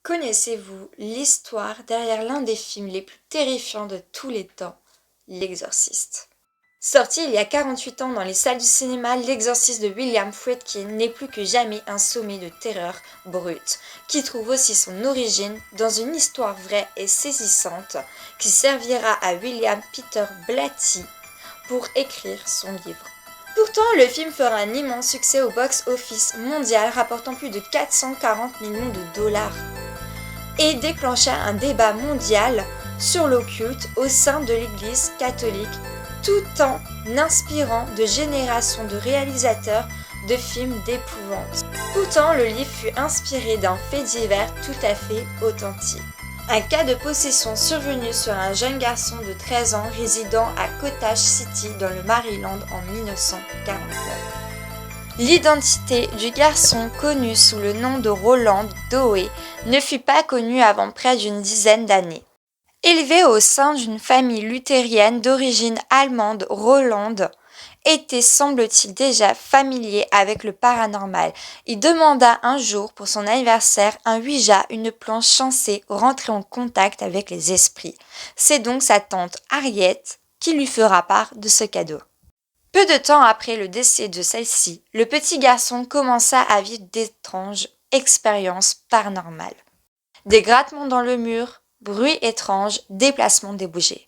Connaissez-vous l'histoire derrière l'un des films les plus terrifiants de tous les temps, L'Exorciste? Sorti il y a 48 ans dans les salles du cinéma, L'Exorciste de William Friedkin n'est plus que jamais un sommet de terreur brute, qui trouve aussi son origine dans une histoire vraie et saisissante qui servira à William Peter Blatty pour écrire son livre. Pourtant, le film fera un immense succès au box-office mondial, rapportant plus de 440 millions de dollars, et déclencha un débat mondial sur l'occulte au sein de l'Église catholique, tout en inspirant de générations de réalisateurs de films d'épouvante. Pourtant, le livre fut inspiré d'un fait divers tout à fait authentique. Un cas de possession survenu sur un jeune garçon de 13 ans résidant à Cottage City dans le Maryland en 1949. L'identité du garçon, connu sous le nom de Roland Doe, ne fut pas connue avant près d'une dizaine d'années. Élevé au sein d'une famille luthérienne d'origine allemande, Roland était, semble-t-il, déjà familier avec le paranormal. Il demanda un jour pour son anniversaire un Ouija, une planche censée rentrer en contact avec les esprits. C'est donc sa tante Harriet qui lui fera part de ce cadeau. Peu de temps après le décès de celle-ci, le petit garçon commença à vivre d'étranges expériences paranormales. Des grattements dans le mur, bruits étranges, déplacements des bougies.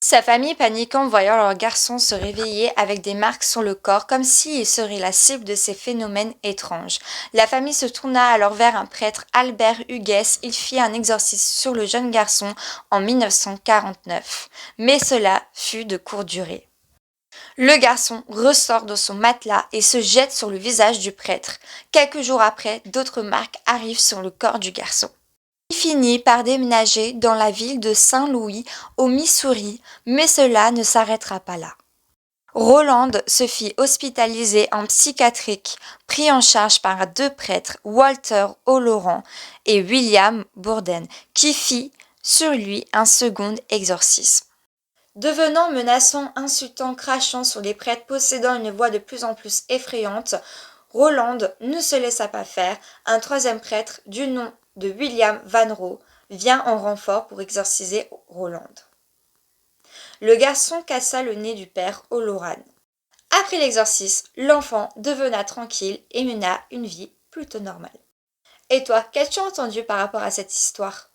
Sa famille panique en voyant leur garçon se réveiller avec des marques sur le corps comme s'il serait la cible de ces phénomènes étranges. La famille se tourna alors vers un prêtre, Albert Hugues. Il fit un exorcisme sur le jeune garçon en 1949, mais cela fut de courte durée. Le garçon ressort de son matelas et se jette sur le visage du prêtre. Quelques jours après, d'autres marques arrivent sur le corps du garçon. Il finit par déménager dans la ville de Saint-Louis, au Missouri, mais cela ne s'arrêtera pas là. Roland se fit hospitaliser en psychiatrique, pris en charge par deux prêtres, Walter O'Loran et William Burden, qui fit sur lui un second exorcisme. Devenant menaçant, insultant, crachant sur les prêtres, possédant une voix de plus en plus effrayante, Roland ne se laissa pas faire. Un troisième prêtre, du nom de William Vanro, vient en renfort pour exorciser Roland. Le garçon cassa le nez du père O'Loran. Après l'exorcisme, l'enfant devena tranquille et mena une vie plutôt normale. Et toi, qu'as-tu entendu par rapport à cette histoire?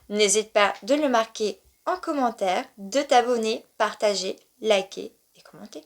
N'hésite pas de le marquer en commentaire, de t'abonner, partager, liker et commenter.